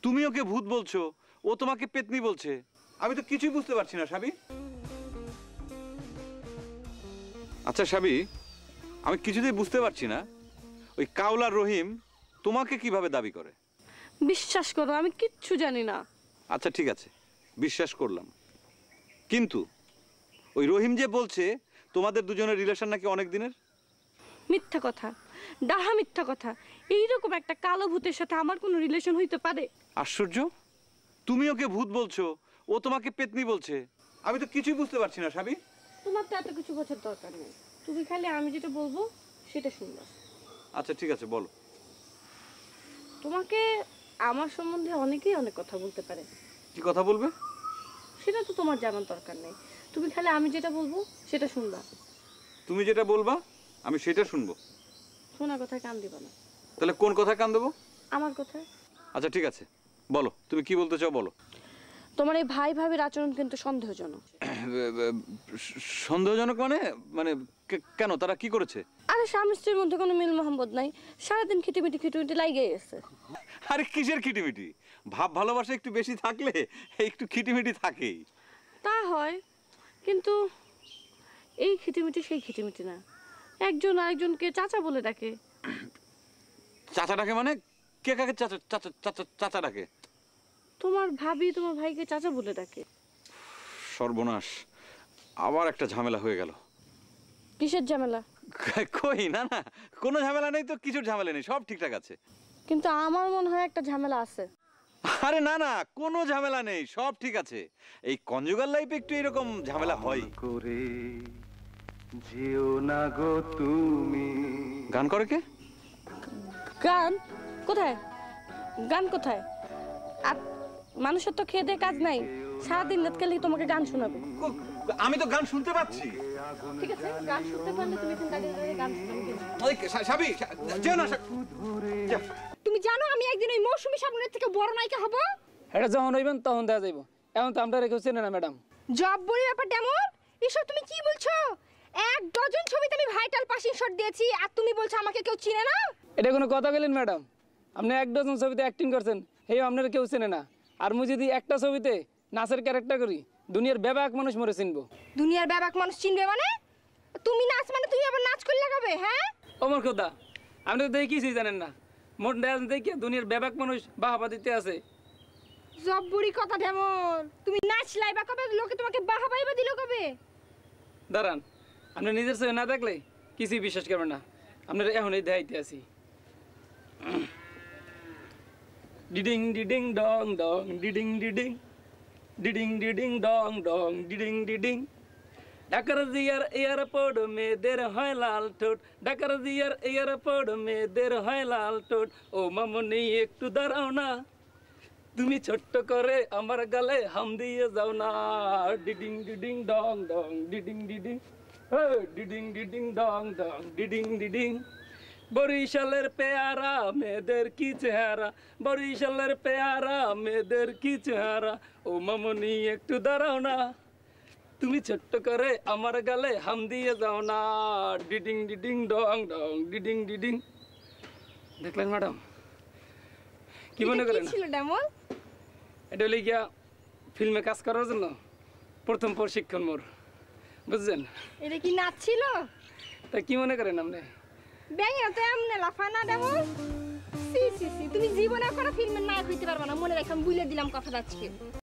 তুমি ওকে ভূত বলছো, ও তোমাকে পেতনি বলছে। আমি তো কিছুই বুঝতে পারছি না সাবি। আচ্ছা সাবি, আমি কিছুতেই বুঝতে পারছি না ওই কাওলার রহিম তোমাকে কিভাবে দাবি করে। বিশ্বাস করো আমি কিচ্ছু জানি না। আচ্ছা ঠিক আছে, বিশ্বাস করলাম, কিন্তু ওই রহিম যে বলছে তোমাদের দুজনের রিলেশন নাকি অনেক দিনের। মিথ্যা কথা, ডাহা মিথ্যা কথা। এইরকম একটা কালো ভূতের সাথে আমার কোনো রিলেশন হইতে পারে? আশ্চর্য, তুমি ওকে ভূত বলছো, ও তোমাকে পেতনি বলছে। আমি তো কিছুই বুঝতে পারছি না সাবি। তোমার তো এত কিছু বোঝার দরকার নেই, তুমি খালি আমি যেটা বলবো সেটা শুনবা। আচ্ছা ঠিক আছে, বলো। তোমাকে আমার সম্বন্ধে অনেকেই অনেক কথা বলতে পারে। কি কথা বলবে? সেটা তো তোমার জানার দরকার নেই, তুমি খালি আমি যেটা বলবো সেটা শুনবা। তুমি যেটা বলবা আমি সেটা শুনবো। শোনা কথায় কান দিবা না। তাহলে কোন কথা কান দেবো? আমার কথায়। আচ্ছা ঠিক আছে, বলো তুমি কি বলতে চাও, বলো। তোমার এই ভাই ভাবির আচরণ কিন্তু সন্দেহজনক। সন্দেহজনক মানে? মানে কেন, তারা কি করেছে? আরে স্বামী স্ত্রীর মধ্যে কোনো মিল মোহাম্মদ নাই, সারাদিন খিটিমিটি খিটিমিটি লাগিয়ে গেছে। আরে কিসের খিটিমিটি? ভাব ভালোবাসা একটু বেশি থাকলে একটু খিটিমিটি থাকেই। তা হয়, কিন্তু এই খিটিমিটি সেই খিটিমিটি না। একজন আরেকজনকে চাচা বলে ডাকে। চাচা ডাকে মানে? কে কাকে চাচা চাচা চাচা চাচা ডাকে? তোমার ভাবি তোমার ভাইকে চাচা বলে ডাকে। সর্বনাশ, আবার একটা ঝামেলা হয়ে গেল। কিসের ঝামেলা? কই না না, কোনো ঝামেলা নেই তো, কিছুর ঝামেলা নেই, সব ঠিকঠাক আছে। কিন্তু আমার মনে হয় একটা ঝামেলা আছে। আরে না না, কোনো ঝামেলা নেই, সব ঠিক আছে। এই কনজুগাল লাইফে একটু এরকম ঝামেলা হয়। করে যেও না গো তুমি। গান করে কে? গান কোথায়? গান কোথায়? আর মানুষের তো খেয়ে দেয়ে কাজ নাই, সারাদিন রাত খেলে তোমাকে গান শোনাবে। আমি তো গান শুনতে পাচ্ছি। ঠিক আছে, গান শুনতে পারলে তুমি এখন গান শোনাবে। ওই সাবি যেও না। তুমি জানো আমি একদিন ওই মৌসুমী সাবনের থেকে বড় নায়িকা হব? এটা যখন হইবেন তখন দেখা যাইব, এখন তো আমরা রেখেছি না ম্যাডাম। জব্বরি ব্যাপার ডেমন, এসব তুমি কি বলছো? এক ডজন ছবিতে আমি ভাইটাল পাসিং শট দিয়েছি আর তুমি বলছো আমাকে কেউ চিনে না? এটা কোনো কথা বলেন ম্যাডাম? আপনি 1 ডজন ছবিতে অ্যাক্টিং করছেন, হেও আপনারা কেউ চেনে না। আর মুই যদি একটা ছবিতে নাচের ক্যারেক্টার করি, দুনিয়ার ব্যাপক মানুষ মরে চিনবো। দুনিয়ার ব্যাপক মানুষ চিনবে মানে? তুমি নাচ মানে তুমি আবার নাচ করে লাগাবে? হ্যাঁ ওমর খোদা, আপনি তো দেখি কিছুই জানেন না। মোট দেখে দুনিয়ার ব্যাপক মানুষ বাহাবা দিতে আছে। জব্বরি কথা ডেমন, তুমি নাচলাই বা কবে লোকে তোমাকে বাহাবাইবা দিল কবে? দাঁড়ান, আপনি নিজের চোখে না দেখলে কিছুই বিশ্বাস করবেন না। আপনারা এখনই দেখাইতে আছি। ডিডিং ডিডিং ডং ডং ডিডিং ডিডিং ডিডিং ডিডিং ডং ডং ডিডিং ডিডিং। ঢাকার জিয়ার এয়ারপোর্ট মেয়েদের হয় লাল ঠোঁট, ঢাকার জিয়ার এয়ারপোর্ট মেয়েদের হয় লাল ঠোঁট। ও মামনি একটু দাঁড়াও না, তুমি ছোট্ট করে আমার গালে হাম দিয়ে যাও না। ডিডিং ডিডিং ডং ডং ডিডিং ডিডিং ডিডিং ডিডিং ডং ডং ডিডিং ডিডিং। বরিশালের পেয়ারা মেয়েদের কি চেহারা, বরিশালের পেয়ারা মেয়েদের কি চেহারা। ও মামনি একটু দাঁড়াও না, তুমি ছোট্ট করে আমার গালে হাম দিয়ে যাও না। ডিডিং ডিডিং ডং ডং ডিডিং ডিডিং। দেখলেন ম্যাডাম, কি মনে করেন? ছিল ডেমন? এটা হলে গিয়া ফিল্মে কাজ করার জন্য প্রথম প্রশিক্ষণ মোর, বুঝছেন? এটা কি নাচ ছিল? তা কি মনে করেন আপনি? ব্যাঙে তো এমনে লাফানা ডেমন। সি সি সি, তুমি জীবনে কোনো ফিল্মের নায়ক হইতে পারবে না, মনে রাখো, আমি বলে দিলাম কথা আজকে।